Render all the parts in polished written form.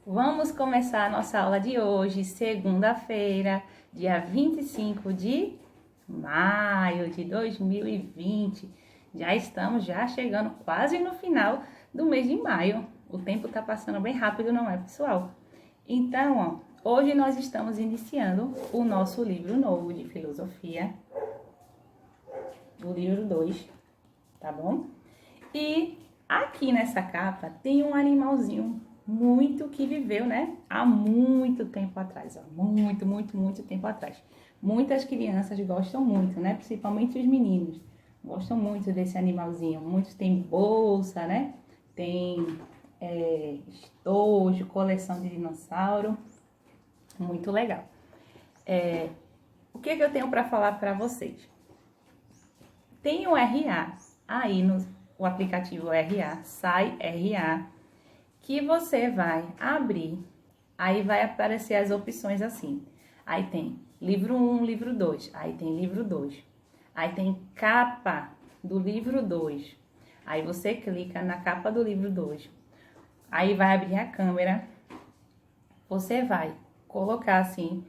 Vamos começar a nossa aula de hoje, segunda-feira, dia 25 de maio de 2020. Já estamos chegando quase no final do mês de maio. O tempo tá passando bem rápido, não é, pessoal? Então, hoje nós estamos iniciando o nosso livro novo de filosofia, o livro 2, tá bom? E aqui nessa capa tem um animalzinho que viveu, né, há muito tempo atrás, ó, muito tempo atrás. Muitas crianças gostam muito, né, principalmente os meninos, gostam muito desse animalzinho. Muitos têm bolsa, né, tem estojo, coleção de dinossauro, muito legal. O que eu tenho para falar para vocês? Tem o RA aí o aplicativo RA, sai RA, que você vai abrir, aí vai aparecer as opções assim. Aí tem livro 1, livro 2, aí tem livro 2. Aí tem capa do livro 2. Aí você clica na capa do livro 2. Aí vai abrir a câmera. Você vai colocar assim,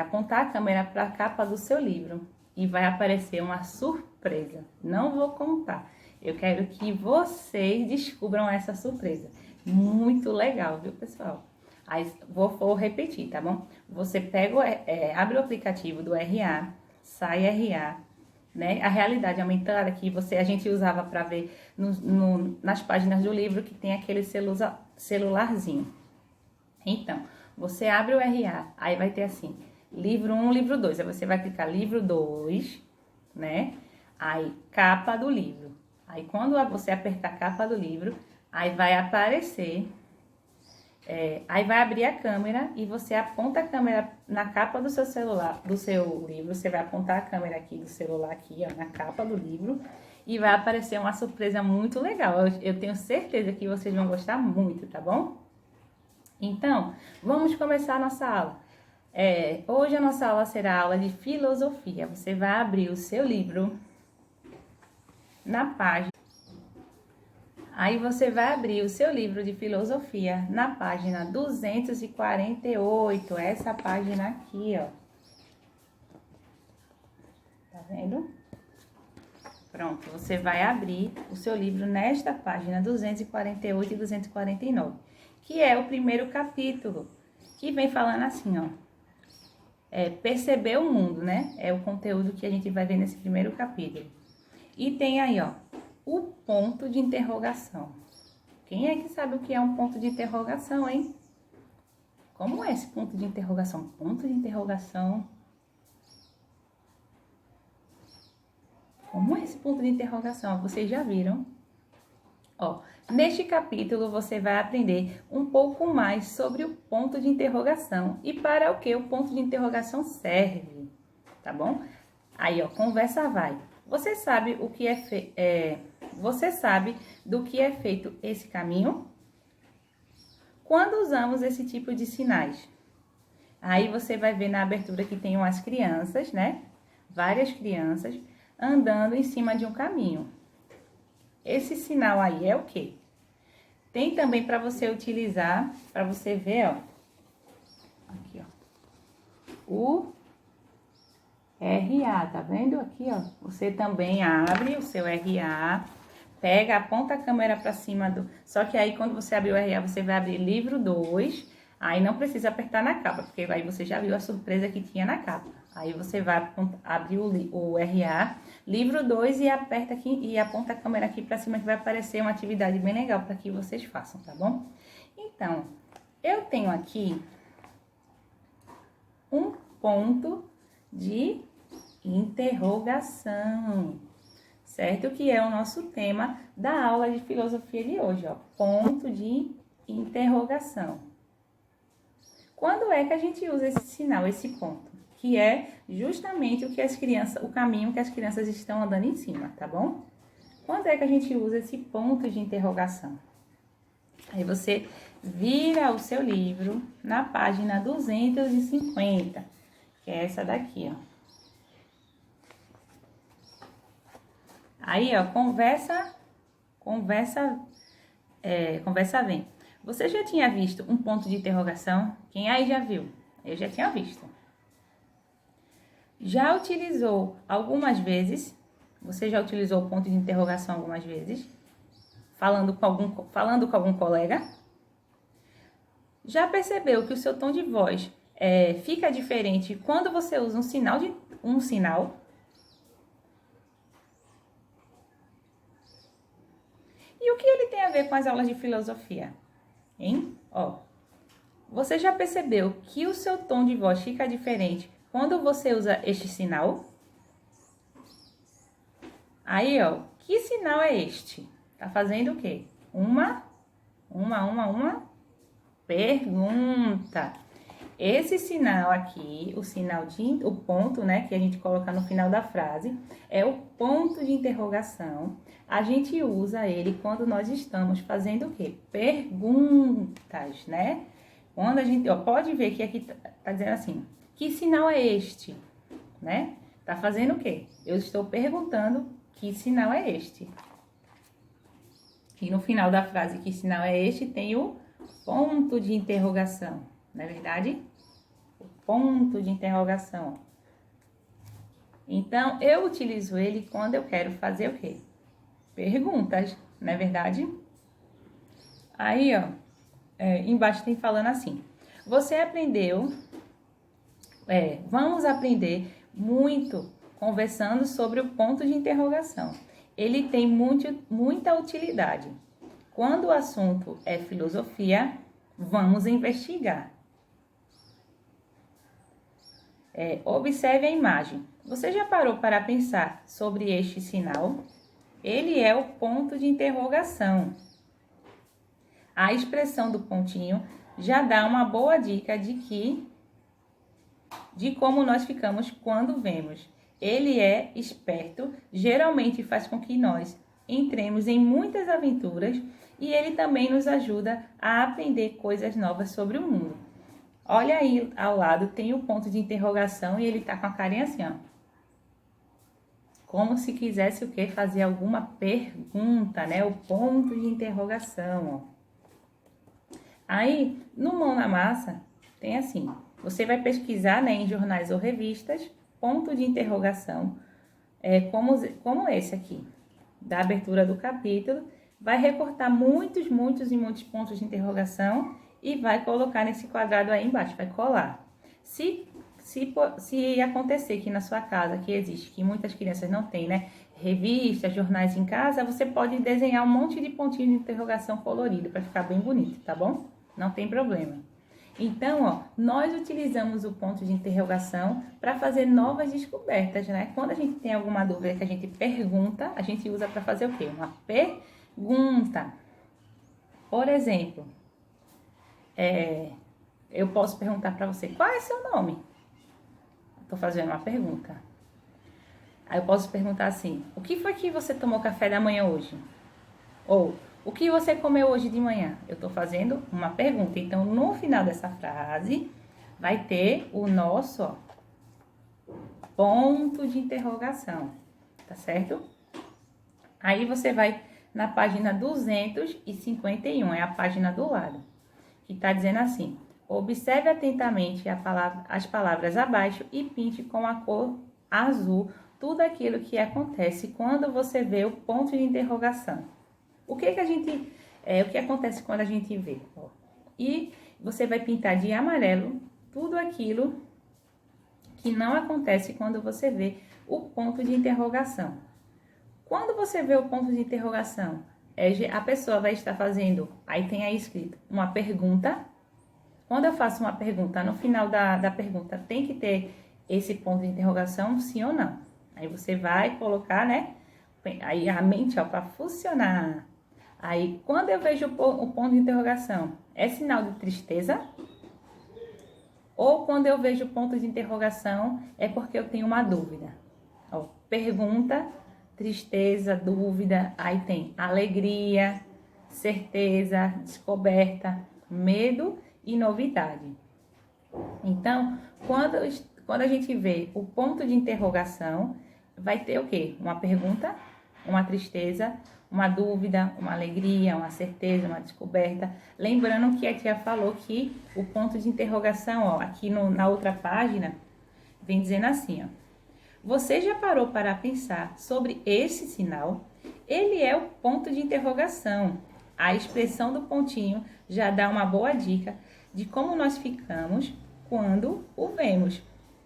apontar a câmera para a capa do seu livro e vai aparecer uma surpresa. Não vou contar. Eu quero que vocês descubram essa surpresa. Muito legal, viu, pessoal? Aí vou repetir, tá bom? Você pega, abre o aplicativo do RA, sai RA, né? A realidade aumentada que a gente usava para ver nas páginas do livro que tem aquele celularzinho. Então, você abre o RA, aí vai ter assim, livro 1, livro 2. Aí você vai clicar livro 2, né? Aí, capa do livro. Aí, quando você apertar a capa do livro, aí vai aparecer, aí vai abrir a câmera e você aponta a câmera na capa do seu celular, do seu livro. Você vai apontar a câmera aqui do celular, aqui, ó, na capa do livro, e vai aparecer uma surpresa muito legal. Eu tenho certeza que vocês vão gostar muito, tá bom? Então, vamos começar a nossa aula. Hoje a nossa aula será a aula de filosofia. Você vai abrir o seu livro na página. Aí você vai abrir o seu livro de filosofia na página 248, essa página aqui, ó. Tá vendo? Pronto, você vai abrir o seu livro nesta página 248 e 249, que é o primeiro capítulo, que vem falando assim, ó. Perceber o mundo, né? É o conteúdo que a gente vai ver nesse primeiro capítulo. E tem aí, ó, o ponto de interrogação. Quem é que sabe o que é um ponto de interrogação, hein? Como é esse ponto de interrogação? Ponto de interrogação. Como é esse ponto de interrogação? Vocês já viram? Ó, neste capítulo você vai aprender um pouco mais sobre o ponto de interrogação e para o que o ponto de interrogação serve, tá bom? Aí, ó, conversa vai. Você sabe o que você sabe do que é feito esse caminho? Quando usamos esse tipo de sinais? Aí você vai ver na abertura que tem umas crianças, né? Várias crianças andando em cima de um caminho. Esse sinal aí é o quê? Tem também para você utilizar, para você ver, ó. Aqui, ó. O RA, tá vendo aqui, ó? Você também abre o seu RA, pega, aponta a câmera para cima Só que aí, quando você abrir o RA, você vai abrir livro 2, aí não precisa apertar na capa, porque aí você já viu a surpresa que tinha na capa. Aí você vai abrir o RA, livro 2, e aperta aqui e aponta a câmera aqui para cima, que vai aparecer uma atividade bem legal para que vocês façam, tá bom? Então, eu tenho aqui um ponto de interrogação, certo? Que é o nosso tema da aula de filosofia de hoje, ó. Ponto de interrogação. Quando é que a gente usa esse sinal, esse ponto? Que é justamente o caminho que as crianças estão andando em cima, tá bom? Quando é que a gente usa esse ponto de interrogação? Aí você vira o seu livro na página 250, que é essa daqui, ó. Aí, ó, conversa vem. Você já tinha visto um ponto de interrogação? Quem aí já viu? Eu já tinha visto. Já utilizou algumas vezes? Você já utilizou o ponto de interrogação algumas vezes? Falando com algum colega? Já percebeu que o seu tom de voz fica diferente quando você usa um sinal? E o que ele tem a ver com as aulas de filosofia? Hein? Ó, você já percebeu que o seu tom de voz fica diferente quando você usa este sinal? Aí, ó, que sinal é este? Tá fazendo o quê? Uma pergunta. Esse sinal aqui, o ponto, né, que a gente coloca no final da frase, é o ponto de interrogação. A gente usa ele quando nós estamos fazendo o quê? Perguntas, né? Quando a gente, ó, pode ver que aqui tá dizendo assim, que sinal é este? Né? Tá fazendo o quê? Eu estou perguntando que sinal é este. E no final da frase, que sinal é este, tem o ponto de interrogação, não é verdade? O ponto de interrogação. Então, eu utilizo ele quando eu quero fazer o quê? Perguntas, não é verdade? Aí, ó, embaixo tem falando assim. Você aprendeu, vamos aprender muito conversando sobre o ponto de interrogação. Ele tem muita utilidade. Quando o assunto é filosofia, vamos investigar. Observe a imagem. Você já parou para pensar sobre este sinal? Ele é o ponto de interrogação. A expressão do pontinho já dá uma boa dica de como nós ficamos quando vemos. Ele é esperto, geralmente faz com que nós entremos em muitas aventuras e ele também nos ajuda a aprender coisas novas sobre o mundo. Olha aí ao lado, tem o ponto de interrogação e ele tá com a carinha assim, ó. Como se quisesse o quê? Fazer alguma pergunta, né? O ponto de interrogação, ó. Aí, no Mão na Massa, tem assim, você vai pesquisar, né, em jornais ou revistas, ponto de interrogação, como esse aqui, da abertura do capítulo, vai recortar muitos pontos de interrogação e vai colocar nesse quadrado aí embaixo, vai colar. Se acontecer que na sua casa, que existe, que muitas crianças não têm, né, revistas, jornais em casa, você pode desenhar um monte de pontinhos de interrogação colorido para ficar bem bonito, tá bom? Não tem problema. Então, ó, nós utilizamos o ponto de interrogação para fazer novas descobertas, né? Quando a gente tem alguma dúvida que a gente pergunta, a gente usa para fazer o quê? Uma pergunta. Por exemplo, eu posso perguntar para você, qual é seu nome? Estou fazendo uma pergunta. Aí eu posso perguntar assim, o que foi que você tomou café da manhã hoje? Ou, o que você comeu hoje de manhã? Eu estou fazendo uma pergunta. Então, no final dessa frase, vai ter o nosso ponto de interrogação, tá certo? Aí você vai na página 251, é a página do lado, que está dizendo assim, observe atentamente as palavras abaixo e pinte com a cor azul tudo aquilo que acontece quando você vê o ponto de interrogação. O que acontece quando a gente vê? E você vai pintar de amarelo tudo aquilo que não acontece quando você vê o ponto de interrogação. Quando você vê o ponto de interrogação, a pessoa vai estar fazendo, aí tem aí escrito, uma pergunta. Quando eu faço uma pergunta, no final da pergunta tem que ter esse ponto de interrogação, sim ou não. Aí você vai colocar, né? Aí a mente, ó, para funcionar. Aí, quando eu vejo o ponto de interrogação, é sinal de tristeza? Ou quando eu vejo o ponto de interrogação, é porque eu tenho uma dúvida? Ó, pergunta, tristeza, dúvida, aí tem alegria, certeza, descoberta, medo e novidade. Então, quando a gente vê o ponto de interrogação, vai ter o quê? Uma pergunta, uma tristeza, uma dúvida, uma alegria, uma certeza, uma descoberta. Lembrando que a tia falou que o ponto de interrogação, ó, aqui na outra página, vem dizendo assim, ó. Você já parou para pensar sobre esse sinal? Ele é o ponto de interrogação. A expressão do pontinho já dá uma boa dica de como nós ficamos quando o vemos.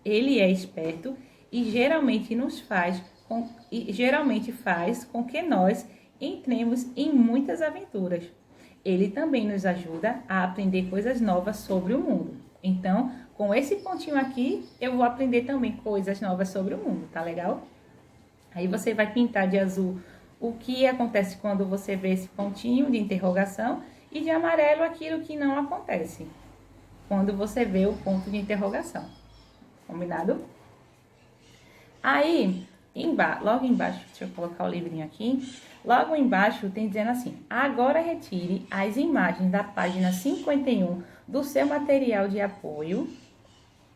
Ele é esperto e geralmente faz com que nós entremos em muitas aventuras. Ele também nos ajuda a aprender coisas novas sobre o mundo. Então, com esse pontinho aqui, eu vou aprender também coisas novas sobre o mundo, tá legal? Aí você vai pintar de azul o que acontece quando você vê esse pontinho de interrogação e de amarelo aquilo que não acontece quando você vê o ponto de interrogação. Combinado? Aí, logo embaixo, deixa eu colocar o livrinho aqui. Logo embaixo tem dizendo assim: agora retire as imagens da página 51 do seu material de apoio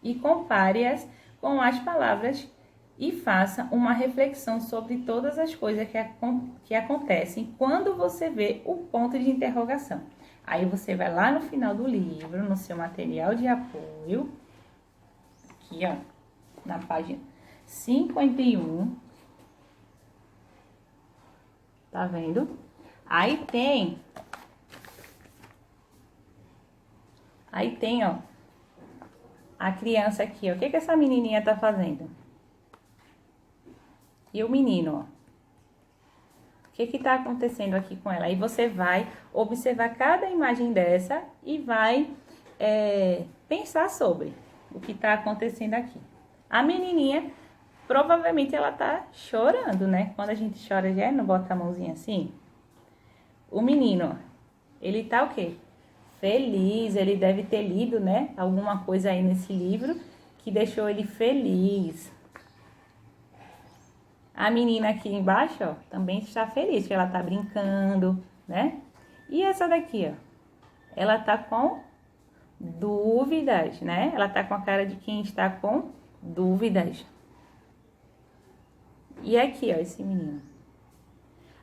e compare-as com as palavras e faça uma reflexão sobre todas as coisas que acontecem quando você vê o ponto de interrogação. Aí você vai lá no final do livro, no seu material de apoio, aqui ó, na página 51, tá vendo? Aí tem, ó, a criança aqui, ó. O que essa menininha tá fazendo? E o menino, ó. O que tá acontecendo aqui com ela? Aí você vai observar cada imagem dessa e vai pensar sobre o que tá acontecendo aqui. A menininha, provavelmente ela tá chorando, né? Quando a gente chora, já não bota a mãozinha assim. O menino, ó, ele tá o quê? Feliz, ele deve ter lido, né, alguma coisa aí nesse livro que deixou ele feliz. A menina aqui embaixo, ó, também está feliz, que ela tá brincando, né? E essa daqui, ó, ela tá com dúvidas, né? Ela tá com a cara de quem está com dúvidas. E aqui, ó, esse menino.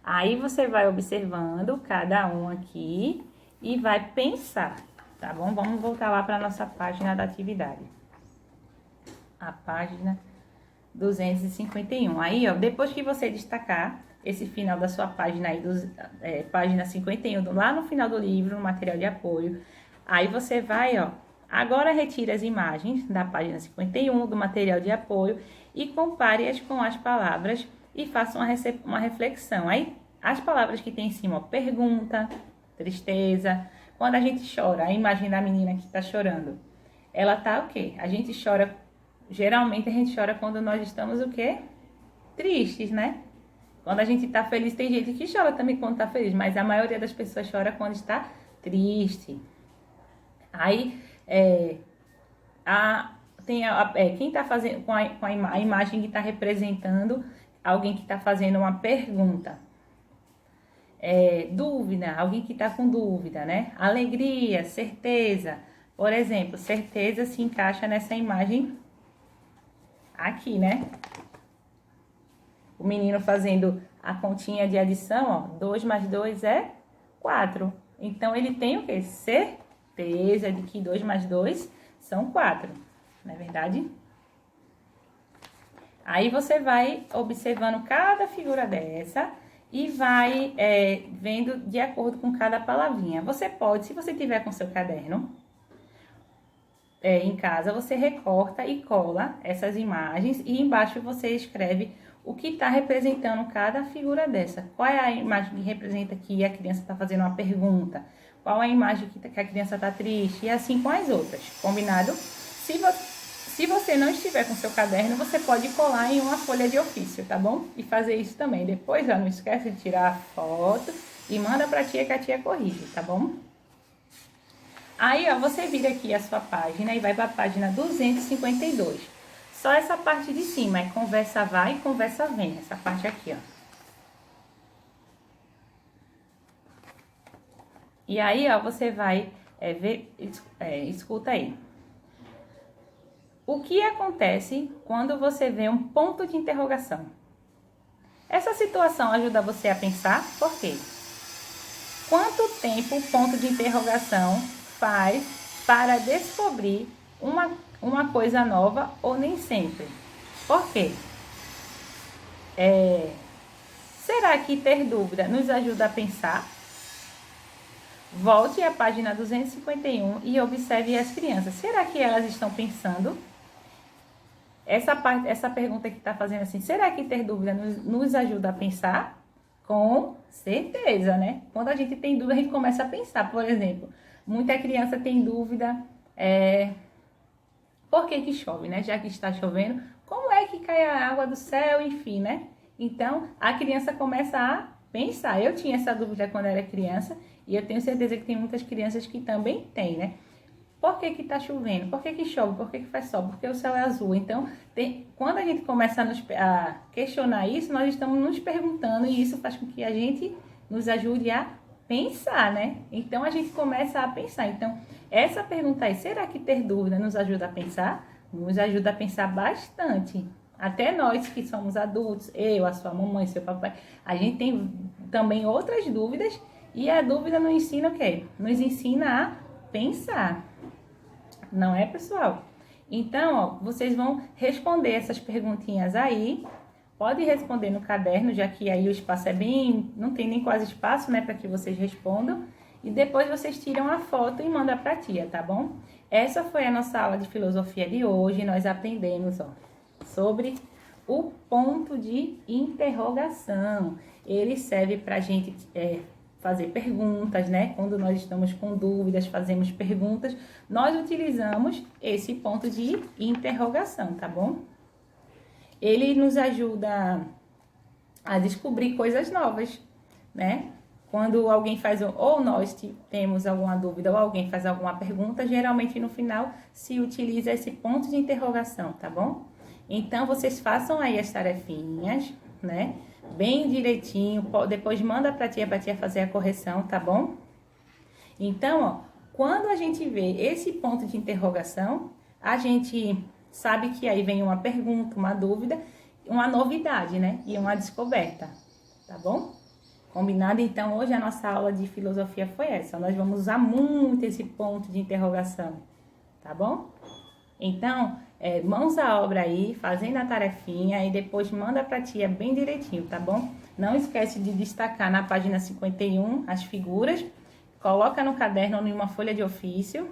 Aí você vai observando cada um aqui e vai pensar, tá bom? Vamos voltar lá para nossa página da atividade. A página 251. Aí, ó, depois que você destacar esse final da sua página aí, página 51, lá no final do livro, no material de apoio, aí você vai, ó, agora retire as imagens da página 51 do material de apoio e compare-as com as palavras e faça uma reflexão. Aí, as palavras que tem em cima, ó, pergunta, tristeza. Quando a gente chora, a imagem da menina que tá chorando, ela tá o quê? A gente chora, geralmente a gente chora quando nós estamos o quê? Tristes, né? Quando a gente tá feliz, tem gente que chora também quando tá feliz, mas a maioria das pessoas chora quando está triste. Aí, quem tá fazendo, com a imagem que tá representando alguém que tá fazendo uma pergunta. Dúvida, alguém que está com dúvida, né? Alegria, certeza. Por exemplo, certeza se encaixa nessa imagem aqui, né? O menino fazendo a continha de adição, ó. 2 mais 2 é 4. Então, ele tem o quê? Certeza de que 2 mais 2 são 4. Não é verdade? Aí, você vai observando cada figura dessa e vai vendo de acordo com cada palavrinha. Você pode, se você tiver com seu caderno em casa, você recorta e cola essas imagens e embaixo você escreve o que está representando cada figura dessa. Qual é a imagem que representa que a criança está fazendo uma pergunta? Qual é a imagem que a criança está triste? E assim com as outras, combinado? Se você não estiver com seu caderno, você pode colar em uma folha de ofício, tá bom? E fazer isso também. Depois, ó, não esquece de tirar a foto e manda pra tia que a tia corrige, tá bom? Aí, ó, você vira aqui a sua página e vai pra página 252. Só essa parte de cima, é conversa vai e conversa vem. Essa parte aqui, ó. E aí, ó, você vai escuta aí. O que acontece quando você vê um ponto de interrogação? Essa situação ajuda você a pensar? Por quê? Quanto tempo o ponto de interrogação faz para descobrir uma coisa nova ou nem sempre? Por quê? Será que ter dúvida nos ajuda a pensar? Volte à página 251 e observe as crianças. Será que elas estão pensando? Essa pergunta que está fazendo assim, será que ter dúvida nos ajuda a pensar? Com certeza, né? Quando a gente tem dúvida, a gente começa a pensar. Por exemplo, muita criança tem dúvida, por que chove, né? Já que está chovendo, como é que cai a água do céu, enfim, né? Então, a criança começa a pensar. Eu tinha essa dúvida quando era criança e eu tenho certeza que tem muitas crianças que também têm, né? Por que está chovendo? Por que chove? Por que faz sol? Porque o céu é azul. Então, quando a gente começa a questionar isso, nós estamos nos perguntando e isso faz com que a gente nos ajude a pensar, né? Então, a gente começa a pensar. Então, essa pergunta aí, será que ter dúvida nos ajuda a pensar? Nos ajuda a pensar bastante. Até nós que somos adultos, eu, a sua mamãe, seu papai, a gente tem também outras dúvidas e a dúvida nos ensina o quê? Nos ensina a pensar. Não é, pessoal? Então, ó, vocês vão responder essas perguntinhas aí. Pode responder no caderno, já que aí o espaço é bem... Não tem nem quase espaço, né, para que vocês respondam. E depois vocês tiram a foto e mandam para a tia, tá bom? Essa foi a nossa aula de filosofia de hoje. Nós aprendemos, ó, sobre o ponto de interrogação. Ele serve para a gente... fazer perguntas, né? Quando nós estamos com dúvidas, fazemos perguntas, nós utilizamos esse ponto de interrogação, tá bom? Ele nos ajuda a descobrir coisas novas, né? Quando alguém faz, ou nós temos alguma dúvida, ou alguém faz alguma pergunta, geralmente no final se utiliza esse ponto de interrogação, tá bom? Então, vocês façam aí as tarefinhas, né? Bem direitinho, depois manda pra tia fazer a correção, tá bom? Então, ó, quando a gente vê esse ponto de interrogação, a gente sabe que aí vem uma pergunta, uma dúvida, uma novidade, né? E uma descoberta, tá bom? Combinado? Então, hoje a nossa aula de filosofia foi essa. Nós vamos usar muito esse ponto de interrogação, tá bom? Então, mãos à obra aí, fazendo a tarefinha e depois manda pra tia bem direitinho, tá bom? Não esquece de destacar na página 51 as figuras, coloca no caderno ou em uma folha de ofício,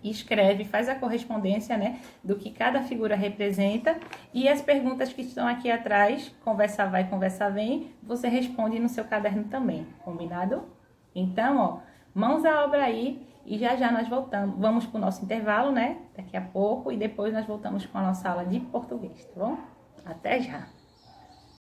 escreve, faz a correspondência, né, do que cada figura representa e as perguntas que estão aqui atrás, conversa vai, conversa vem, você responde no seu caderno também, combinado? Então, ó, mãos à obra aí. E já nós voltamos, vamos para o nosso intervalo, né? Daqui a pouco, e depois nós voltamos com a nossa aula de português, tá bom? Até já!